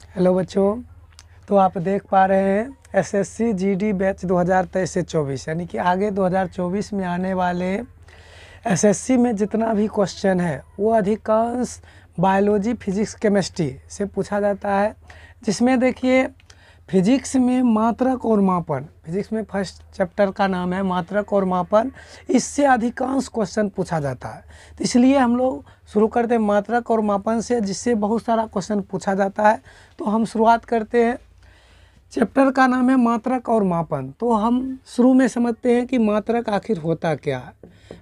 Hello बच्चों, तो आप देख पा रहे हैं एसएससी जीडी बैच 2023 से 24 यानी कि आगे 2024 में आने वाले एसएससी में जितना भी क्वेश्चन है वो अधिकांश बायोलॉजी, फिजिक्स, केमिस्ट्री से पूछा जाता है। जिसमें देखिए फिजिक्स में मात्रक और मापन, फिजिक्स में फर्स्ट चैप्टर का नाम है मात्रक और मापन, इससे अधिकांश क्वेश्चन पूछा जाता है। तो इसलिए हम लोग शुरू करते हैं मात्रक और मापन से, जिससे बहुत सारा क्वेश्चन पूछा जाता है। तो हम शुरुआत करते हैं। चैप्टर का नाम है मात्रक और मापन। तो हम शुरू में समझते हैं कि मात्रक आखिर होता क्या है।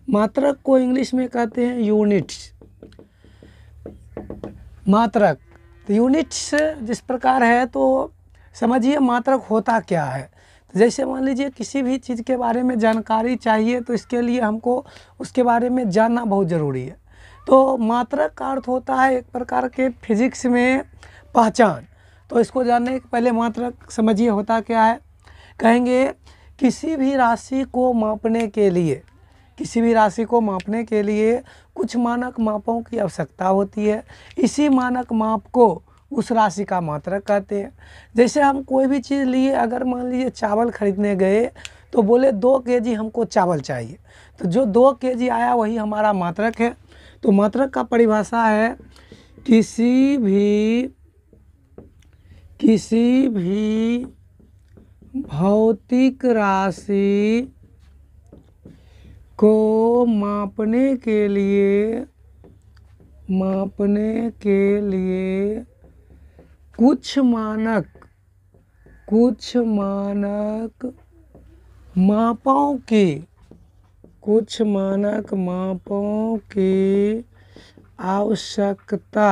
मात्रक को इंग्लिश में कहते हैं यूनिट्स। मात्रक तो यूनिट्स जिस प्रकार है, तो समझिए मात्रक होता क्या है। तो जैसे मान लीजिए किसी भी चीज़ के बारे में जानकारी चाहिए, तो इसके लिए हमको उसके बारे में जानना बहुत ज़रूरी है। तो मात्रक का अर्थ होता है एक प्रकार के फिजिक्स में पहचान। तो इसको जानने के पहले मात्रक समझिए होता क्या है। कहेंगे किसी भी राशि को मापने के लिए, किसी भी राशि को मापने के लिए कुछ मानक मापों की आवश्यकता होती है। इसी मानक माप को उस राशि का मात्रक कहते हैं। जैसे हम कोई भी चीज़ लिए, अगर मान लीजिए चावल खरीदने गए तो बोले 2 केजी हमको चावल चाहिए, तो जो 2 केजी आया वही हमारा मात्रक है। तो मात्रक का परिभाषा है किसी भी भौतिक राशि को मापने के लिए कुछ मानक मापों की आवश्यकता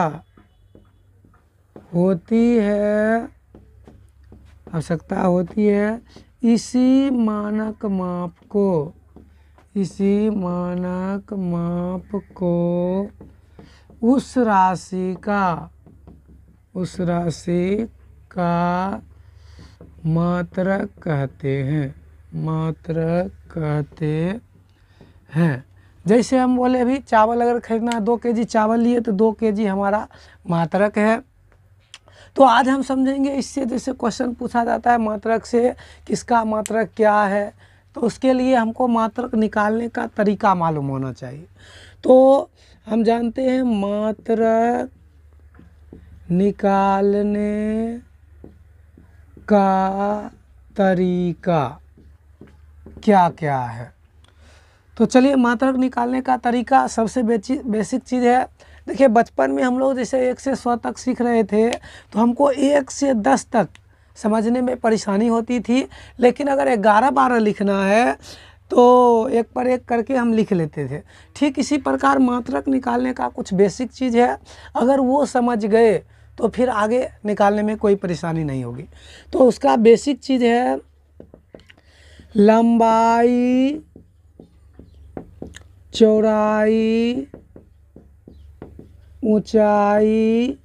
होती है। इसी मानक माप को उस राशि का मात्रक कहते हैं। जैसे हम बोले अभी चावल अगर खरीदना है, 2 केजी चावल लिए तो 2 केजी हमारा मात्रक है। तो आज हम समझेंगे इससे, जैसे क्वेश्चन पूछा जाता है मात्रक से किसका मात्रक क्या है, तो उसके लिए हमको मात्रक निकालने का तरीका मालूम होना चाहिए। तो हम जानते हैं मात्रक निकालने का तरीका क्या क्या है। तो चलिए, मात्रक निकालने का तरीका सबसे बेसिक चीज़ है। देखिए बचपन में हम लोग जैसे 1 से 100 तक सीख रहे थे, तो हमको 1 से 10 तक समझने में परेशानी होती थी। लेकिन अगर 11-12 लिखना है तो एक पर एक करके हम लिख लेते थे। ठीक इसी प्रकार मात्रक निकालने का कुछ बेसिक चीज़ है, अगर वो समझ गए तो फिर आगे निकालने में कोई परेशानी नहीं होगी। तो उसका बेसिक चीज़ है लंबाई, चौड़ाई, ऊंचाई,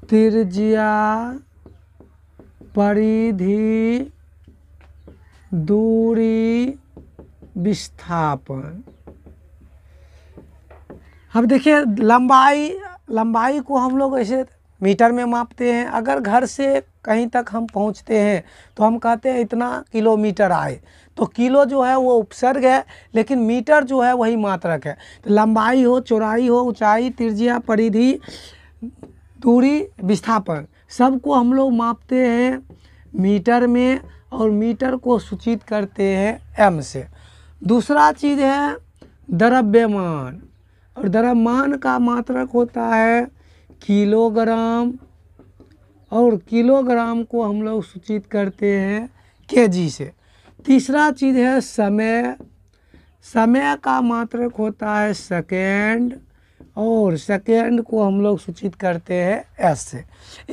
त्रिज्या, परिधि, दूरी, विस्थापन। अब देखिए लंबाई को हम लोग ऐसे मीटर में मापते हैं। अगर घर से कहीं तक हम पहुंचते हैं तो हम कहते हैं इतना किलोमीटर आए, तो किलो जो है वो उपसर्ग है, लेकिन मीटर जो है वही मात्रक है। तो लंबाई हो, चौड़ाई हो, ऊंचाई, त्रिज्या, परिधि, दूरी, विस्थापन, सबको हम लोग मापते हैं मीटर में, और मीटर को सूचित करते हैं एम से। दूसरा चीज़ है द्रव्यमान, और द्रव्यमान का मात्रक होता है किलोग्राम, और किलोग्राम को हम लोग सूचित करते हैं केजी से। तीसरा चीज़ है समय का मात्रक होता है सेकेंड, और सेकेंड को हम लोग सूचित करते हैं एस से।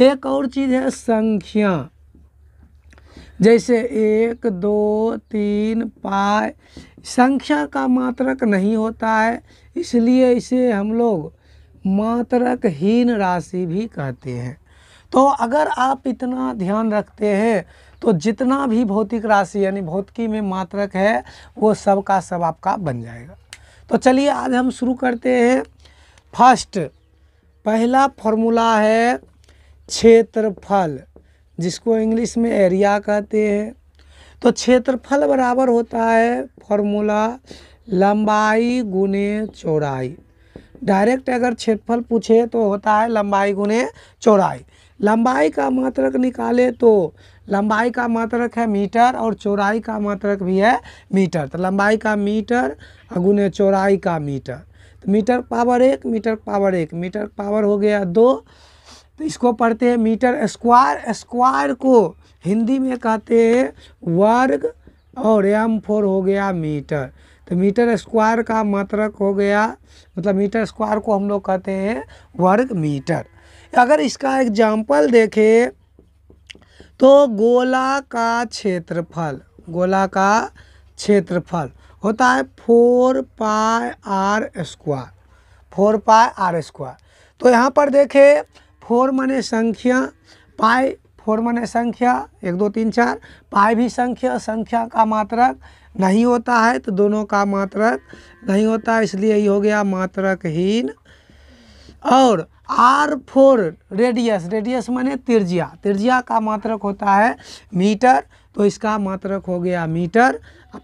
एक और चीज़ है संख्या, जैसे 1, 2, 3, पाई। संख्या का मात्रक नहीं होता है, इसलिए इसे हम लोग मात्रकहीन राशि भी कहते हैं। तो अगर आप इतना ध्यान रखते हैं तो जितना भी भौतिक राशि यानी भौतिकी में मात्रक है वो सब का सब आपका बन जाएगा। तो चलिए आज हम शुरू करते हैं। फर्स्ट पहला फॉर्मूला है क्षेत्रफल, जिसको इंग्लिश में एरिया कहते हैं। तो क्षेत्रफल बराबर होता है फॉर्मूला लंबाई गुने चौड़ाई। डायरेक्ट अगर क्षेत्रफल पूछे तो होता है लंबाई गुने चौड़ाई। लंबाई का मात्रक निकाले तो लंबाई का मात्रक है मीटर और चौड़ाई का मात्रक भी है मीटर। तो लंबाई का मीटर गुने चौड़ाई का मीटर। तो metre power 1 metre power 1 metre power हो गया 2। तो इसको पढ़ते हैं मीटर स्क्वायर। स्क्वायर को हिंदी में कहते हैं वर्ग और m4 हो गया मीटर। तो मीटर स्क्वायर का मात्रक हो गया, मतलब मीटर स्क्वायर को हम लोग कहते हैं वर्ग मीटर। अगर इसका एग्जाम्पल देखें तो गोला का क्षेत्रफल, गोला का क्षेत्रफल होता है 4 pi r square, 4 pi r square. तो यहाँ पर देखें 4 माने संख्या, पाई 4 माने संख्या 1 2 3 4, पाई भी संख्या, संख्या का मात्रक नहीं होता है तो दोनों का मात्रक नहीं होता, इसलिए ये हो गया मात्रकहीन। और R4 रेडियस, रेडियस माने त्रिज्या, त्रिज्या का मात्रक होता है मीटर, तो इसका मात्रक हो गया मीटर।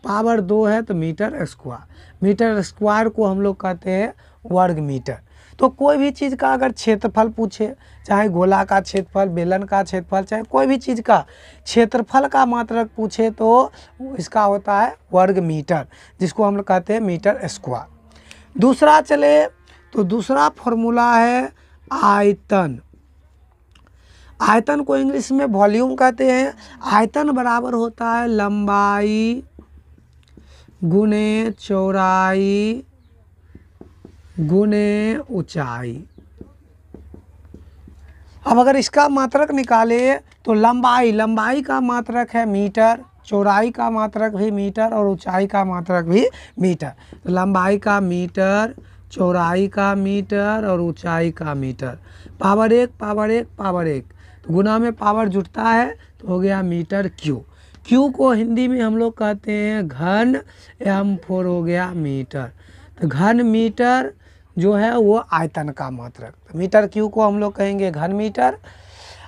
पावर 2 है तो मीटर स्क्वायर। मीटर स्क्वायर को हम लोग कहते हैं वर्ग मीटर। तो कोई भी चीज़ का अगर क्षेत्रफल पूछे, चाहे गोला का क्षेत्रफल, बेलन का क्षेत्रफल, चाहे कोई भी चीज़ का क्षेत्रफल का मात्रक पूछे तो इसका होता है वर्ग मीटर, जिसको हम लोग कहते हैं मीटर स्क्वायर। दूसरा चले तो दूसरा फॉर्मूला है आयतन। आयतन को इंग्लिश में वॉल्यूम कहते हैं। आयतन बराबर होता है लंबाई गुने चौड़ाई गुने ऊंचाई। अब अगर इसका मात्रक निकाले तो लंबाई, लंबाई का मात्रक है मीटर, चौड़ाई का मात्रक भी मीटर और ऊंचाई का मात्रक भी मीटर। तो लंबाई का मीटर, चौड़ाई का मीटर और ऊंचाई का मीटर। पावर 1 पावर 1 पावर 1, तो गुना में पावर जुटता है तो हो गया मीटर क्यू। क्यू को हिंदी में हम लोग कहते हैं घन, m4 हो गया मीटर। तो घन मीटर जो है वो आयतन का मात्रक, तो मीटर क्यू को हम लोग कहेंगे घन मीटर।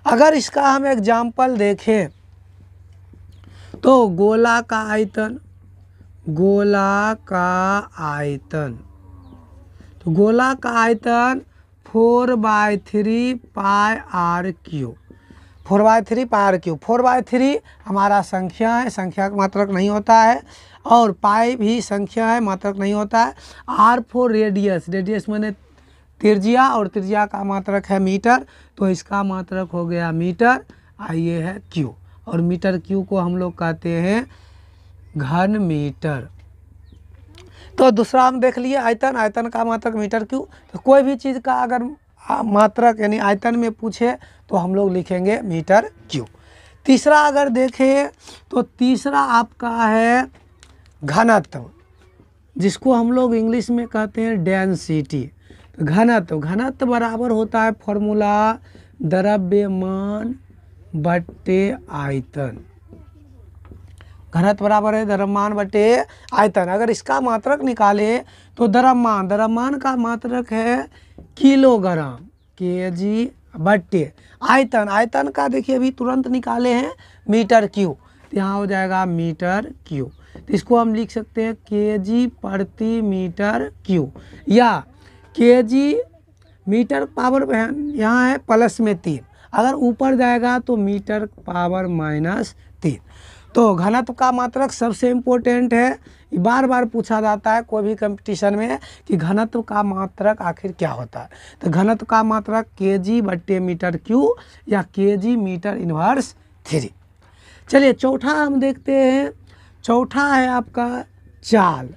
अगर इसका हम एग्जाम्पल देखें तो गोला का आयतन, गोला का आयतन, तो गोला का आयतन 4/3 pi r cube, 4/3 pi r cube. 4/3 हमारा संख्या है, संख्या का मात्रक नहीं होता है, और पाई भी संख्या है, मात्रक नहीं होता है। R4 रेडियस, रेडियस माने त्रिज्या और त्रिज्या का मात्रक है मीटर, तो इसका मात्रक हो गया मीटर। ये है क्यू, और मीटर क्यू को हम लोग कहते हैं घन मीटर। तो दूसरा हम देख लिए आयतन, आयतन का मात्रक मीटर क्यू। तो कोई भी चीज़ का अगर मात्रक यानी आयतन में पूछे तो हम लोग लिखेंगे मीटर क्यू। तीसरा अगर देखें तो तीसरा आपका है घनत्व, जिसको हम लोग इंग्लिश में कहते हैं डेंसिटी। तो घनत्व, घनत्व बराबर होता है फॉर्मूला द्रव्यमान बट्टे आयतन। घनत्व बराबर है द्रव्यमान बट्टे आयतन। अगर इसका मात्रक निकाले तो द्रव्यमान, द्रव्यमान का मात्रक है किलोग्राम, केजी बट्टे आयतन। आयतन का देखिए अभी तुरंत निकाले हैं मीटर क्यू, तो यहाँ हो जाएगा मीटर क्यू। तो इसको हम लिख सकते हैं केजी प्रति मीटर क्यू, या केजी मीटर पावर यहाँ है प्लस में 3, अगर ऊपर जाएगा तो मीटर पावर -3। तो घनत्व का मात्रक सबसे इम्पोर्टेंट है, बार बार पूछा जाता है कोई भी कंपटीशन में कि घनत्व का मात्रक आखिर क्या होता है। तो घनत्व का मात्रक केजी बट्टे मीटर क्यू या केजी मीटर इनवर्स 3। चलिए चौथा हम देखते हैं। चौथा है आपका चाल।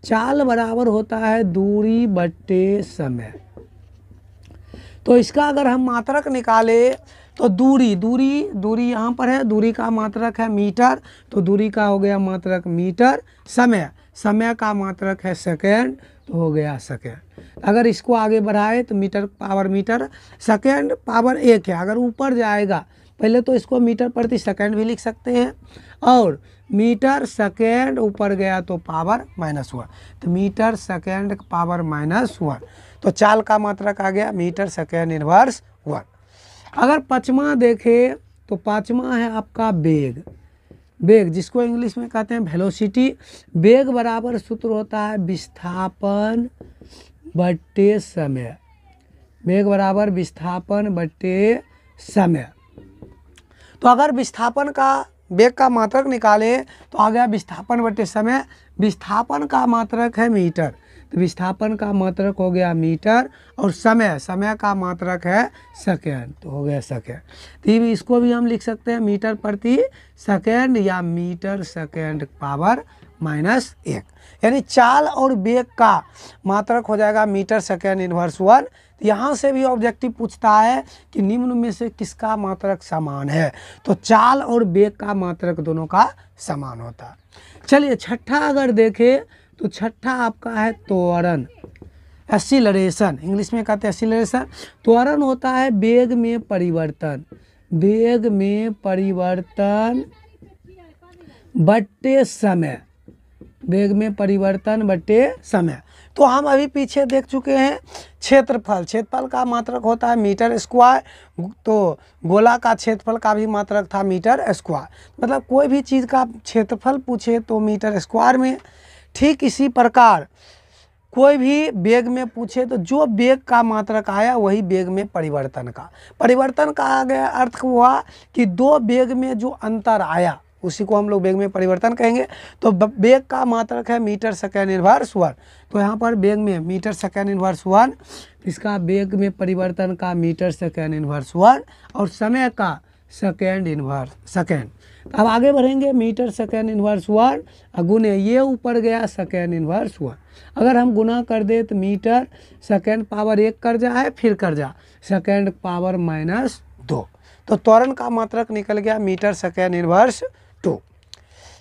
चाल बराबर होता है दूरी बट्टे समय। तो इसका अगर हम मात्रक निकाले तो दूरी, दूरी दूरी यहाँ पर है, दूरी का मात्रक है मीटर, तो दूरी का हो गया मात्रक मीटर। समय, समय का मात्रक है सेकेंड, तो हो गया सेकेंड। अगर इसको आगे बढ़ाए तो metre power metre, second power 1 है। अगर ऊपर जाएगा पहले तो इसको मीटर प्रति सेकेंड भी लिख सकते हैं, और मीटर सेकेंड ऊपर गया तो पावर -1, तो मीटर सेकेंड पावर -1। तो चाल का मात्रक आ गया मीटर सेकेंड इनवर्स 1। अगर पाँचवा देखें तो पाँचवा है आपका वेग। वेग जिसको इंग्लिश में कहते हैं वेलोसिटी। वेग बराबर सूत्र होता है विस्थापन बट्टे समय। वेग बराबर विस्थापन बट्टे समय। तो अगर विस्थापन का वेग का मात्रक निकालें तो आ गया विस्थापन बट्टे समय। विस्थापन का मात्रक है मीटर, तो विस्थापन का मात्रक हो गया मीटर, और समय का मात्रक है सेकेंड, तो हो गया सेकेंड। तो इसको भी हम लिख सकते हैं मीटर प्रति सेकेंड या मीटर सेकेंड पावर -1। यानी चाल और वेग का मात्रक हो जाएगा मीटर सेकेंड इनवर्स 1। यहाँ से भी ऑब्जेक्टिव पूछता है कि निम्न में से किसका मात्रक समान है, तो चाल और वेग का मात्रक दोनों का समान होता है। चलिए छठा अगर देखें तो छठा आपका है त्वरण, एक्सीलरेशन, इंग्लिश में कहते हैं एक्सीलरेशन। त्वरण होता है वेग में परिवर्तन, वेग में परिवर्तन बट्टे समय, वेग में परिवर्तन बट्टे समय। तो हम अभी पीछे देख चुके हैं क्षेत्रफल, क्षेत्रफल का मात्रक होता है मीटर स्क्वायर, तो गोला का क्षेत्रफल का भी मात्रक था मीटर स्क्वायर। मतलब कोई भी चीज़ का क्षेत्रफल पूछे तो मीटर स्क्वायर में। ठीक इसी प्रकार कोई भी वेग में पूछे तो जो वेग का मात्रक आया वही वेग में परिवर्तन का। परिवर्तन का आगे अर्थ हुआ कि दो वेग में जो अंतर आया उसी को हम लोग वेग में परिवर्तन कहेंगे। तो वेग का मात्रक है मीटर सेकेंड इनवर्स 1, तो यहाँ पर वेग में मीटर सेकेंड इनवर्स 1, इसका वेग में परिवर्तन का मीटर सेकेंड इनवर्स 1, और समय का सेकेंड इनवर्स सेकेंड। अब आगे बढ़ेंगे, मीटर सेकेंड इनवर्स 1 गुने ये ऊपर गया सेकेंड इनवर्स 1। अगर हम गुना कर दे तो मीटर सेकेंड पावर 1 कर जाए, फिर कर जा सेकेंड पावर -2, तो त्वरण का मात्रक निकल गया मीटर सेकेंड इनवर्स 2।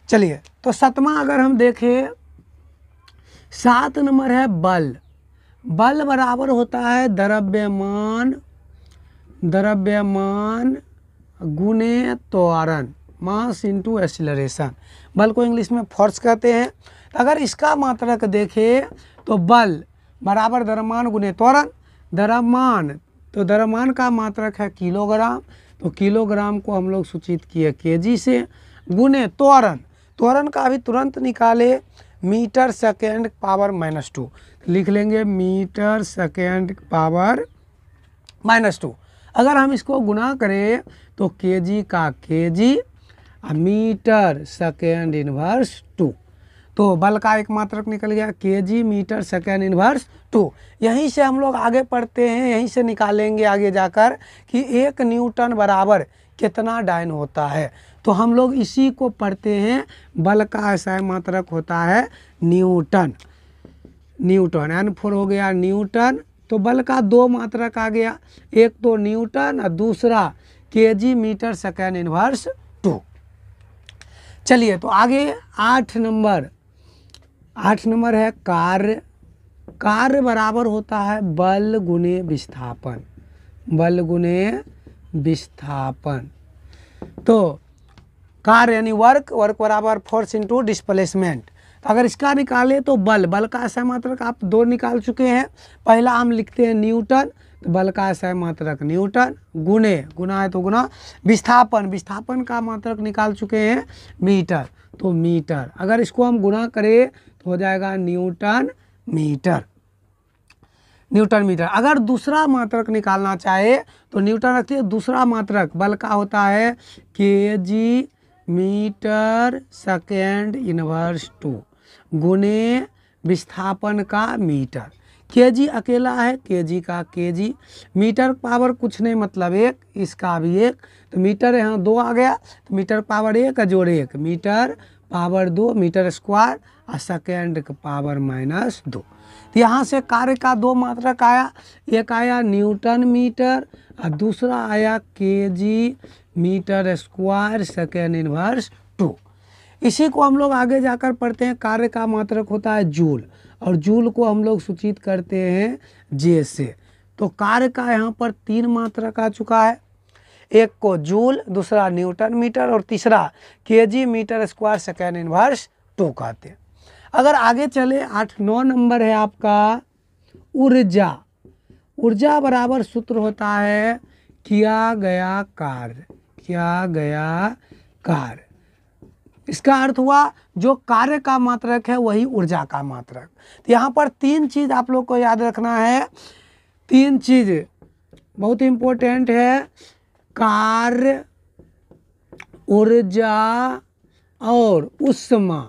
चलिए तो सातवां अगर हम देखें, 7 नंबर है बल। बल बराबर होता है द्रव्यमान, द्रव्यमान गुने त्वरण, मास इंटू एक्सीलरेशन। बल को इंग्लिश में फोर्स कहते हैं। अगर इसका मात्रक देखें तो बल बराबर द्रव्यमान गुने त्वरण। द्रव्यमान, तो द्रव्यमान का मात्रक है किलोग्राम, तो किलोग्राम को हम लोग सूचित किए केजी से, गुने त्वरण, त्वरण का भी तुरंत निकाले मीटर सेकेंड पावर -2, लिख लेंगे मीटर सेकेंड पावर -2। अगर हम इसको गुना करें तो केजी का केजी, मीटर सेकेंड इनवर्स 2, तो बल का एक मात्रक निकल गया केजी मीटर सेकेंड इनवर्स 2। यहीं से हम लोग आगे पढ़ते हैं, यहीं से निकालेंगे आगे जाकर कि 1 न्यूटन बराबर कितना डायन होता है। तो हम लोग इसी को पढ़ते हैं, बल का ऐसा मात्रक होता है न्यूटन। न्यूटन N4 हो गया न्यूटन। तो बल का 2 मात्रक आ गया, एक तो न्यूटन और दूसरा केजी मीटर सेकेंड इनवर्स 2। चलिए तो आगे 8 नंबर, 8 नंबर है कार्य। कार्य बराबर होता है बल गुने विस्थापन, बल गुने विस्थापन। तो कार्य यानी वर्क, वर्क बराबर फोर्स इंटू डिस्प्लेसमेंट। तो अगर इसका निकाले तो बल, बल का ऐसा मात्रक आप 2 निकाल चुके हैं। पहला हम लिखते हैं न्यूटन, तो बल का ऐसा मात्रक न्यूटन, गुने, गुना है तो गुना, विस्थापन, विस्थापन का मात्रक निकाल चुके हैं मीटर, तो मीटर। अगर इसको हम गुना करें तो हो जाएगा न्यूटन मीटर, न्यूटन मीटर। अगर दूसरा मात्रक निकालना चाहे तो न्यूटन रखिए, दूसरा मात्रक बल का होता है केजी मीटर सेकेंड इनवर्स 2 गुने विस्थापन का मीटर। केजी अकेला है, केजी का केजी, मीटर पावर कुछ नहीं मतलब 1, इसका भी 1, तो मीटर यहाँ 2 आ गया, तो मीटर पावर 1 जोड़ 1 मीटर पावर 2 मीटर स्क्वायर और सेकेंड का पावर -2। तो यहाँ से कार्य का 2 मात्रक आया, एक आया न्यूटन मीटर और दूसरा आया KG metre square second inverse 2। इसी को हम लोग आगे जाकर पढ़ते हैं। कार्य का मात्रक होता है जूल, और जूल को हम लोग सूचित करते हैं जे से। तो कार्य का यहाँ पर 3 मात्रक आ चुका है, एक को जूल, दूसरा न्यूटन मीटर और तीसरा KG metre square second inverse 2 कहते हैं। अगर आगे चले 8-9 नंबर है आपका ऊर्जा। ऊर्जा बराबर सूत्र होता है किया गया कार्य, किया गया कार्य। इसका अर्थ हुआ जो कार्य का मात्रक है वही ऊर्जा का मात्रक। तो यहाँ पर तीन चीज़ आप लोग को याद रखना है, तीन चीज़ बहुत इम्पोर्टेंट है, कार्य, ऊर्जा और उष्मा,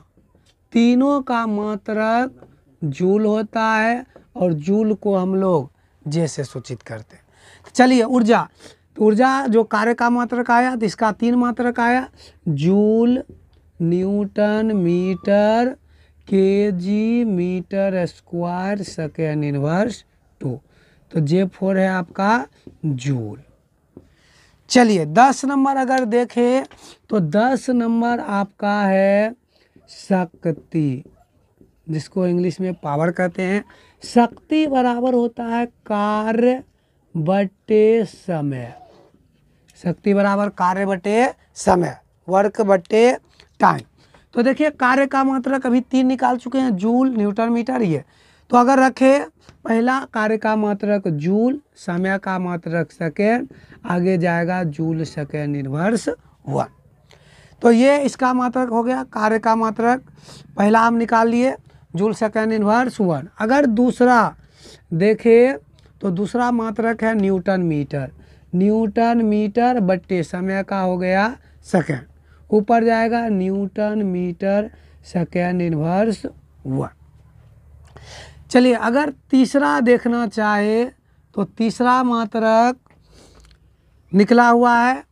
तीनों का मात्रक जूल होता है और जूल को हम लोग जे से सूचित करते हैं। तो चलिए ऊर्जा, तो ऊर्जा जो कार्य का मात्रक आया तो इसका तीन मात्रक आया, joule, newton metre, KG metre square second inverse 2। तो J4 है आपका जूल। चलिए 10 नंबर अगर देखें तो 10 नंबर आपका है शक्ति, जिसको इंग्लिश में पावर कहते हैं। शक्ति बराबर होता है कार्य बटे समय, शक्ति बराबर कार्य बटे समय, वर्क बटे टाइम। तो देखिए कार्य का मात्रक अभी 3 निकाल चुके हैं, जूल, न्यूटन मीटर, ये। तो अगर रखे पहला कार्य का मात्रक जूल, समय का मात्रक सेकेंड, आगे जाएगा जूल सेकेंड इनवर्स 1। तो ये इसका मात्रक हो गया, कार्य का मात्रक पहला हम निकाल लिए जूल सेकेंड इनवर्स 1। अगर दूसरा देखें तो दूसरा मात्रक है न्यूटन मीटर, न्यूटन मीटर बट्टे समय का हो गया सेकेंड, ऊपर जाएगा न्यूटन मीटर सेकेंड इनवर्स 1। चलिए अगर तीसरा देखना चाहे तो तीसरा मात्रक निकला हुआ है,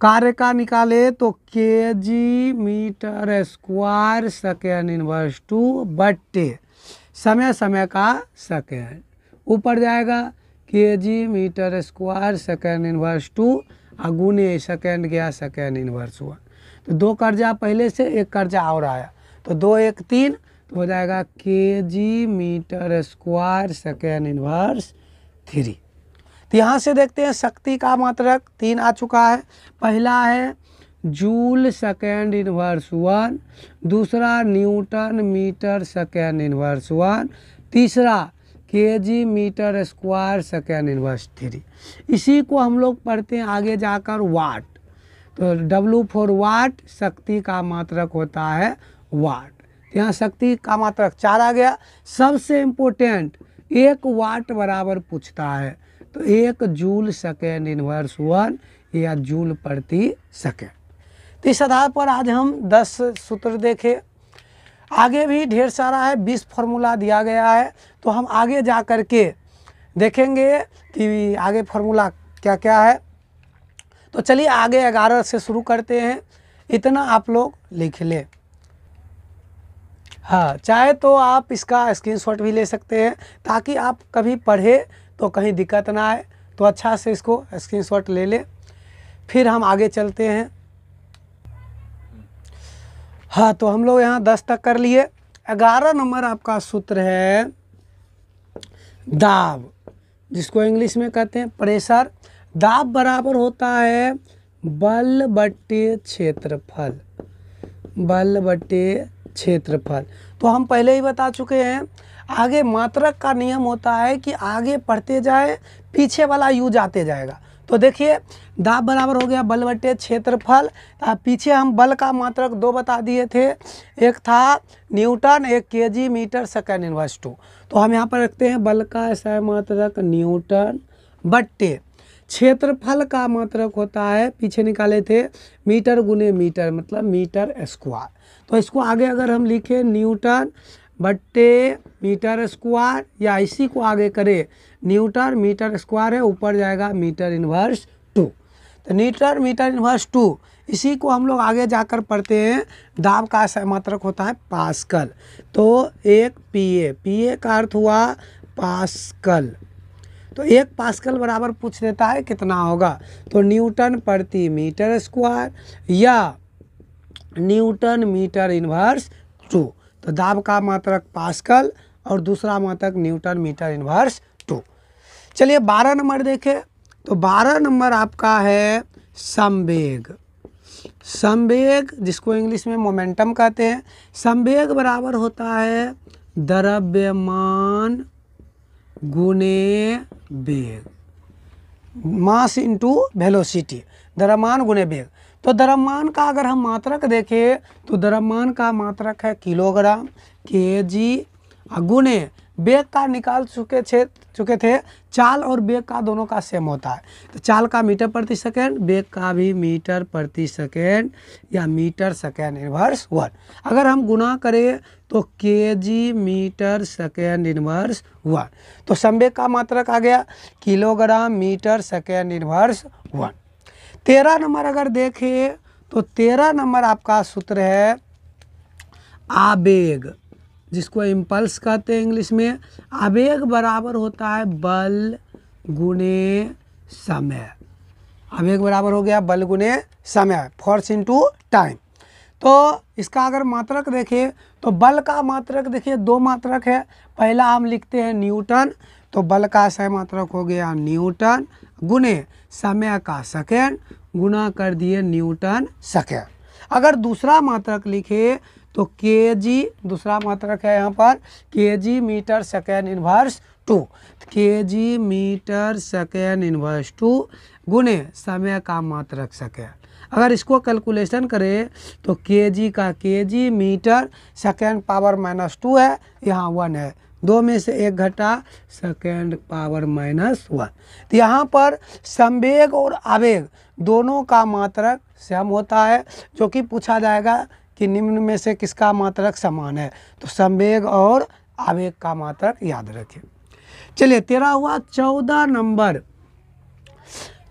कार्य का निकाले तो KG metre square second inverse 2 बट्टे समय, समय का सेकेंड, ऊपर जाएगा KG metre square second inverse 2 गुने सेकेंड गया सेकेंड इनवर्स 1। तो 2 कर्जा पहले से, 1 कर्जा और आया, तो 2 1 3, तो हो जाएगा KG metre square second inverse 3। तो यहाँ से देखते हैं शक्ति का मात्रक 3 आ चुका है, पहला है जूल सेकेंड इनवर्स 1, दूसरा न्यूटन मीटर सेकेंड इनवर्स 1, तीसरा KG metre square second inverse 3। इसी को हम लोग पढ़ते हैं आगे जाकर वाट। तो W फॉर वाट, शक्ति का मात्रक होता है वाट। यहाँ शक्ति का मात्रक 4 आ गया। सबसे इम्पोर्टेंट 1 वाट बराबर पूछता है, तो 1 जूल सेकेंड इनवर्स 1 या जूल प्रति सेकेंड। तो इस आधार पर आज हम 10 सूत्र देखे, आगे भी ढेर सारा है, 20 फार्मूला दिया गया है। तो हम आगे जा कर के देखेंगे कि आगे फार्मूला क्या क्या है। तो चलिए आगे 11 से शुरू करते हैं, इतना आप लोग लिख लें। हाँ, चाहे तो आप इसका स्क्रीनशॉट भी ले सकते हैं ताकि आप कभी पढ़े तो कहीं दिक्कत ना आए। तो अच्छा से इसको स्क्रीनशॉट ले लें, फिर हम आगे चलते हैं। हाँ, तो हम लोग यहाँ 10 तक कर लिए। 11 नंबर आपका सूत्र है दाब, जिसको इंग्लिश में कहते हैं प्रेशर। दाब बराबर होता है बल बट्टे क्षेत्रफल, बल बट्टे क्षेत्रफल। तो हम पहले ही बता चुके हैं, आगे मात्रक का नियम होता है कि आगे पढ़ते जाए, पीछे वाला यूज आते जाएगा। तो देखिए दाब बराबर हो गया बल बट्टे क्षेत्रफल। पीछे हम बल का मात्रक 2 बता दिए थे, एक था न्यूटन, एक केजी मीटर सेकेंड इनवर्स 2। तो हम यहाँ पर रखते हैं बल का ऐसा मात्रक न्यूटन बट्टे क्षेत्रफल का मात्रक होता है, पीछे निकाले थे मीटर गुने मीटर, मतलब मीटर स्क्वायर। तो इसको आगे अगर हम लिखें न्यूटन बट्टे मीटर स्क्वायर, या इसी को आगे करें न्यूटन मीटर स्क्वायर है, ऊपर जाएगा मीटर इनवर्स 2। तो मीटर इनवर्स 2, इसी को हम लोग आगे जाकर पढ़ते हैं। दाब का मात्रक होता है पास्कल। तो 1 PA का अर्थ हुआ पास्कल। तो 1 पास्कल बराबर पूछ देता है कितना होगा, तो न्यूटन प्रति मीटर स्क्वायर या न्यूटन मीटर इनवर्स 2। तो दाब का मात्रक पास्कल और दूसरा मात्रक न्यूटन मीटर इनवर्स 2। चलिए 12 नंबर देखें, तो 12 नंबर आपका है संवेग। संवेग जिसको इंग्लिश में मोमेंटम कहते हैं। संवेग बराबर होता है द्रव्यमान गुने वेग। मास इंटू वेलोसिटी, द्रव्यमान गुने वेग। तो द्रव्यमान का अगर हम मात्रक देखें तो द्रव्यमान का मात्रक है किलोग्राम, केजी, गुने वेग का निकाल चुके थे। चाल और वेग का दोनों का सेम होता है, तो चाल का मीटर प्रति सेकेंड, वेग का भी मीटर प्रति सेकेंड या मीटर सेकेंड इनवर्स 1। अगर हम गुना करें तो केजी मीटर सेकेंड इनवर्स 1। तो संवेग का मात्रक आ गया kilogram metre second inverse 1। 13 number अगर देखें तो 13 नंबर आपका सूत्र है आवेग, जिसको इम्पल्स कहते हैं इंग्लिश में। आवेग बराबर होता है बल गुने समय। आवेग बराबर हो गया बल गुने समय, फोर्स इनटू टाइम। तो इसका अगर मात्रक देखें तो बल का मात्रक देखिए दो मात्रक है। पहला हम लिखते हैं न्यूटन, तो बल का सही मात्रक हो गया न्यूटन, गुने समय का सेकेंड, गुना कर दिए न्यूटन सेकेंड। अगर दूसरा मात्रक लिखे तो केजी, दूसरा मात्रक है यहाँ पर KG metre second inverse 2, KG metre second inverse 2 गुने समय का मात्रक सेकेंड। अगर इसको कैलकुलेशन करें तो केजी का केजी मीटर सेकेंड पावर -2 है, यहाँ 1 है, 2 में से 1 घटा, सेकेंड पावर -1। तो यहाँ पर संवेग और आवेग दोनों का मात्रक सम होता है, जो कि पूछा जाएगा कि निम्न में से किसका मात्रक समान है, तो संवेग और आवेग का मात्रक याद रखें। चलिए 13 हुआ। 14 नंबर,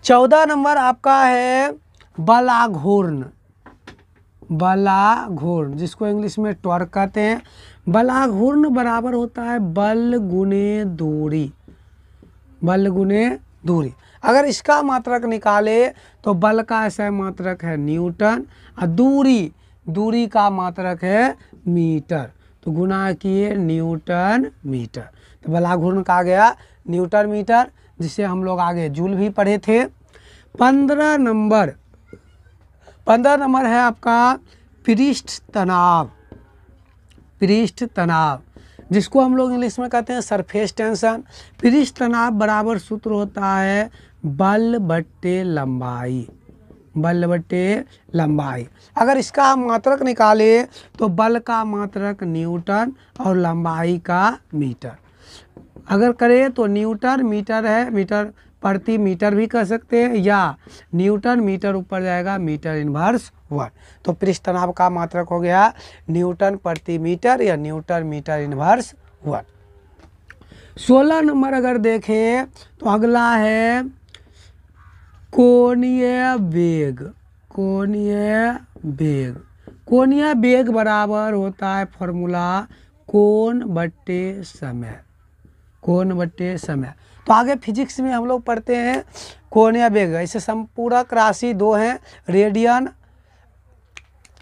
14 नंबर आपका है बलाघूर्ण, बलाघूर्ण जिसको इंग्लिश में टॉर्क कहते हैं। बलाघूर्ण बराबर होता है बल गुने दूरी, बल गुने दूरी। अगर इसका मात्रक निकाले तो बल का ऐसा मात्रक है न्यूटन और दूरी, दूरी का मात्रक है मीटर, तो गुना किए न्यूटन मीटर। तो बलाघूर्ण का आ गया न्यूटन मीटर, जिसे हम लोग आगे जूल भी पढ़े थे। 15 नंबर, 15 नंबर है आपका पृष्ठ तनाव, पृष्ठ तनाव जिसको हम लोग इंग्लिश में कहते हैं सरफेस टेंशन। पृष्ठ तनाव बराबर सूत्र होता है बल बट्टे लंबाई, बल बट्टे लंबाई। अगर इसका हम मात्रक निकाले तो बल का मात्रक न्यूटन और लंबाई का मीटर। अगर करें तो न्यूटन मीटर है, मीटर प्रति मीटर भी कह सकते हैं, या न्यूटन मीटर ऊपर जाएगा मीटर इनवर्स 1। तो पृष्ठ तनाव का मात्रक हो गया न्यूटन प्रति मीटर या न्यूटन मीटर इनवर्स 1। 16 नंबर अगर देखें तो अगला है कोणीय वेग, कोणीय वेग। कोणीय वेग बराबर होता है फॉर्मूला कोण बट्टे समय, कोण बट्टे समय। तो आगे फिजिक्स में हम लोग पढ़ते हैं कोणीय वेग। ऐसे संपूरक राशि दो हैं, रेडियन,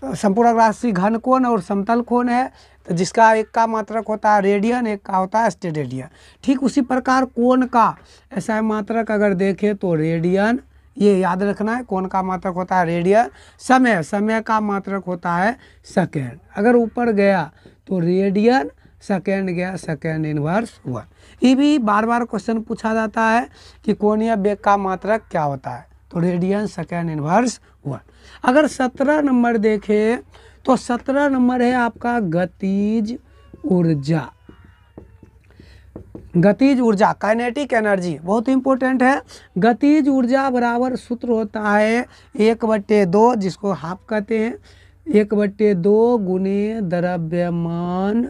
संपूरक राशि घन कोण और समतल कोण है, तो जिसका एक का मात्रक होता है रेडियन, एक का होता है स्टेरेडियन। ठीक उसी प्रकार कोण का ऐसा मात्रक अगर देखें तो रेडियन, ये याद रखना है, कोण का मात्रक होता है रेडियन। समय, समय का मात्रक होता है सेकेंड। अगर ऊपर गया तो रेडियन, सेकेंड गया सेकेंड इनवर्स 1। ये भी बार बार क्वेश्चन पूछा जाता है कि कोणीय वेग का मात्रक क्या होता है, तो रेडियन सेकेंड इनवर्स 1। अगर 17 नंबर देखें तो 17 नंबर है आपका गतिज ऊर्जा, गतिज ऊर्जा काइनेटिक एनर्जी बहुत इंपॉर्टेंट है। गतिज ऊर्जा बराबर सूत्र होता है 1/2, जिसको हाफ कहते हैं, 1/2 गुने द्रव्यमान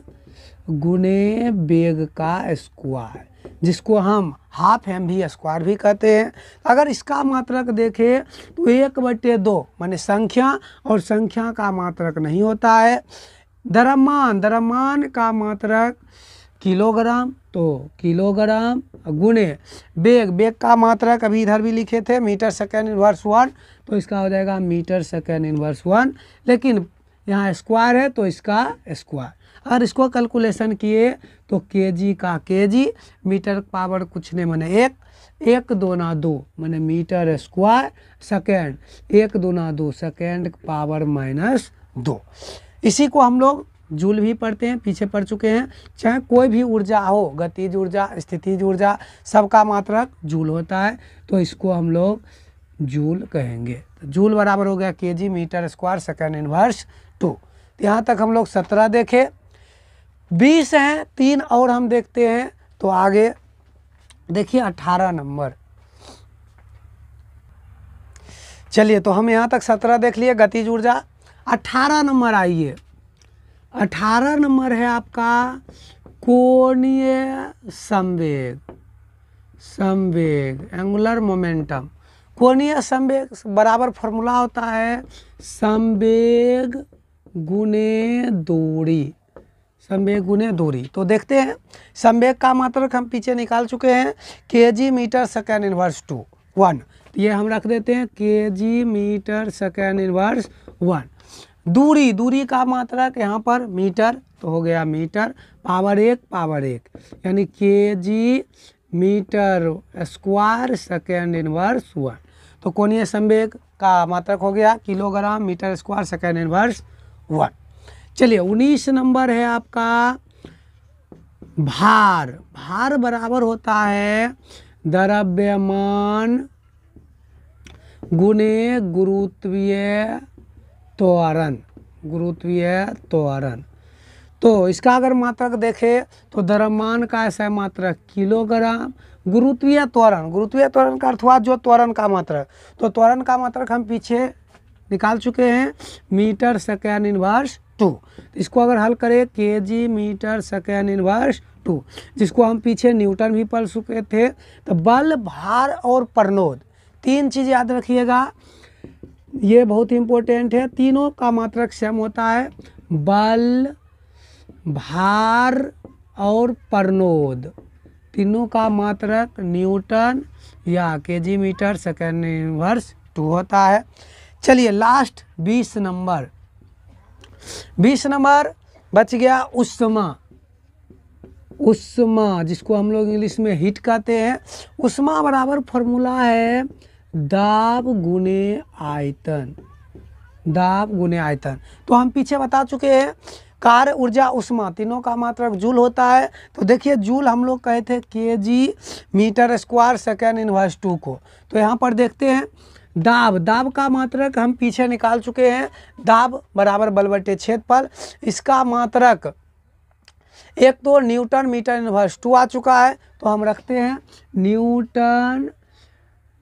गुने वेग का स्क्वायर, जिसको हम हाफ mv स्क्वायर भी कहते हैं। अगर इसका मात्रक देखें तो 1/2 माने संख्या, और संख्या का मात्रक नहीं होता है। द्रव्यमान, द्रव्यमान का मात्रक किलोग्राम, तो किलोग्राम गुने वेग, वेग का मात्रक अभी इधर भी लिखे थे मीटर सेकेंड इनवर्स 1, तो इसका हो जाएगा मीटर सेकेंड इनवर्स 1, लेकिन यहाँ स्क्वायर है तो इसका स्क्वायर। अगर इसको कैलकुलेशन किए तो केजी का केजी, मीटर पावर कुछ नहीं माने 1, 1 दूना 2 माने मीटर स्क्वायर, सेकेंड 1 दूना 2 सेकेंड पावर -2। इसी को हम लोग जूल भी पढ़ते हैं, पीछे पढ़ चुके हैं। चाहे कोई भी ऊर्जा हो, गतिज ऊर्जा, स्थितिज ऊर्जा, सबका मात्रक जूल होता है, तो इसको हम लोग जूल कहेंगे। तो जूल बराबर हो गया KG metre square second inverse 2। तो यहाँ तक हम लोग 17 देखे, 20 हैं, 3 और हम देखते हैं। तो आगे देखिए 18 नंबर। चलिए, तो हम यहाँ तक 17 देख लिए गतिज ऊर्जा। 18 नंबर आइए, 18 नंबर है आपका कोणीय संवेग, संवेग एंगुलर मोमेंटम। कोणीय संवेग बराबर फॉर्मूला होता है संवेग गुणे दूरी, संवेग गुणे दूरी। तो देखते हैं, संवेग का मात्रक हम पीछे निकाल चुके हैं, केजी मीटर सेकेंड इनवर्स 2 1। तो ये हम रख देते हैं केजी मीटर सेकेंड इनवर्स 1। दूरी, दूरी का मात्रक यहाँ पर मीटर, तो हो गया मीटर पावर 1 पावर 1, यानी KG metre square second inverse 1। तो कोणीय संवेग का मात्रक हो गया kilogram metre square second inverse 1। चलिए, 19 नंबर है आपका भार। भार बराबर होता है द्रव्यमान गुणे गुरुत्वीय त्वरण, गुरुत्वीय त्वरण। तो इसका अगर मात्रक देखें तो द्रव्यमान का ऐसा मात्रक किलोग्राम, गुरुत्वीय त्वरण, गुरुत्वीय त्वरण का अर्थ हुआ जो त्वरण का मात्रक, तो त्वरण का मात्रक हम पीछे निकाल चुके हैं मीटर सेकेंड इनवर्स 2। इसको अगर हल करें केजी मीटर सेकेंड इनवर्स 2, जिसको हम पीछे न्यूटन भी पढ़ चुके थे। तो बल, भार और प्रणोद, 3 चीज़ याद रखिएगा, ये बहुत इंपॉर्टेंट है। तीनों का मात्रक सेम होता है, बल, भार और प्रणोद, तीनों का मात्रक न्यूटन या केजी मीटर सेकेंड इनवर्स 2 होता है। चलिए, लास्ट 20 नंबर, 20 नंबर बच गया उष्मा। उष्मा जिसको हम लोग इंग्लिश में हीट कहते हैं। उष्मा बराबर फॉर्मूला है दाब गुने आयतन, दाब गुने आयतन। तो हम पीछे बता चुके हैं कार्य, ऊर्जा, उष्मा, तीनों का मात्रक जूल होता है। तो देखिए, जूल हम लोग कहे थे KG metre square second inverse 2 को। तो यहाँ पर देखते हैं दाब, दाब का मात्रक हम पीछे निकाल चुके हैं, दाब बराबर बल बटे क्षेत्रफल। इसका मात्रक एक तो न्यूटन मीटर इनवर्स 2 आ चुका है, तो हम रखते हैं न्यूटन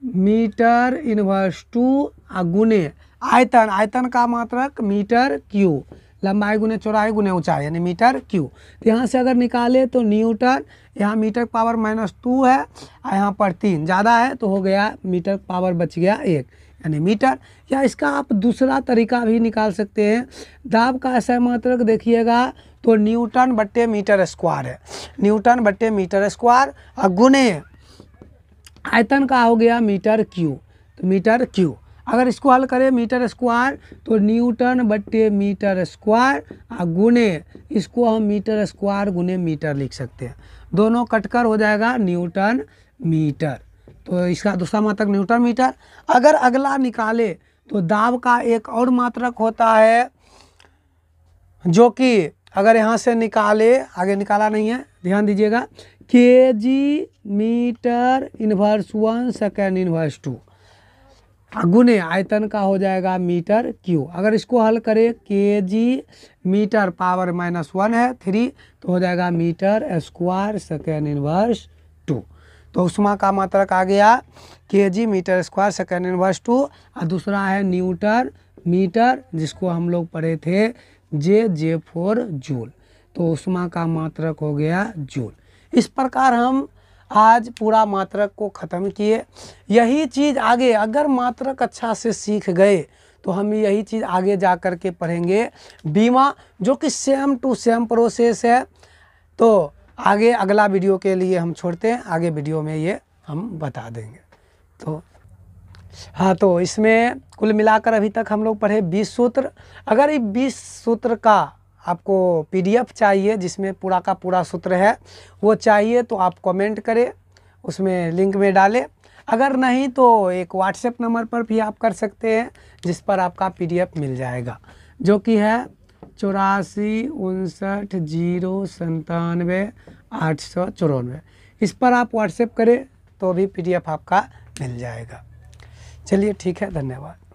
मीटर इनवर्स 2 गुने आयतन, आयतन का मात्रक मीटर क्यू, लंबाई गुने चौड़ाई गुने ऊंचाई, यानी मीटर क्यू। तो यहाँ से अगर निकाले तो न्यूटन, यहाँ मीटर पावर -2 है और यहाँ पर 3 ज़्यादा है, तो हो गया मीटर पावर बच गया 1, यानी मीटर। या इसका आप दूसरा तरीका भी निकाल सकते हैं, दाब का ऐसा मात्रक देखिएगा तो न्यूटन बट्टे मीटर स्क्वायर है, न्यूटन बट्टे मीटर स्क्वायर और गुने आयतन का हो गया मीटर क्यू, तो मीटर क्यू। अगर इसको हल करें मीटर स्क्वायर तो न्यूटन बट्टे मीटर स्क्वायर और गुने इसको हम मीटर स्क्वायर गुने मीटर लिख सकते हैं, दोनों कटकर हो जाएगा न्यूटन मीटर। तो इसका दूसरा मात्रक न्यूटन मीटर। अगर अगला निकाले तो दाब का एक और मात्रक होता है, जो कि अगर यहाँ से निकाले, आगे निकाला नहीं है, ध्यान दीजिएगा, KG metre inverse 1 second inverse 2 गुने आयतन का हो जाएगा मीटर क्यू। अगर इसको हल करें केजी मीटर पावर -1 है 3, तो हो जाएगा मीटर स्क्वायर सेकेंड इनवर्स 2। तो उष्मा का मात्रक आ गया KG metre square second inverse 2 और दूसरा है न्यूटन मीटर, जिसको हम लोग पढ़े थे J4 जूल। तो उष्मा का मात्रक हो गया जूल। इस प्रकार हम आज पूरा मात्रक को ख़त्म किए। यही चीज़ आगे अगर मात्रक अच्छा से सीख गए तो हम यही चीज़ आगे जा कर के पढ़ेंगे बीमा, जो कि सेम टू सेम प्रोसेस है। तो आगे अगला वीडियो के लिए हम छोड़ते हैं, आगे वीडियो में ये हम बता देंगे। तो हाँ, तो इसमें कुल मिलाकर अभी तक हम लोग पढ़े 20 सूत्र। अगर ये 20 सूत्र का आपको PDF चाहिए जिसमें पूरा का पूरा सूत्र है, वो चाहिए तो आप कमेंट करें, उसमें लिंक में डालें। अगर नहीं तो एक व्हाट्सएप नंबर पर भी आप कर सकते हैं, जिस पर आपका PDF मिल जाएगा, जो कि है 84 59 097 894। इस पर आप व्हाट्सएप करें तो भी PDF आपका मिल जाएगा। चलिए ठीक है, धन्यवाद।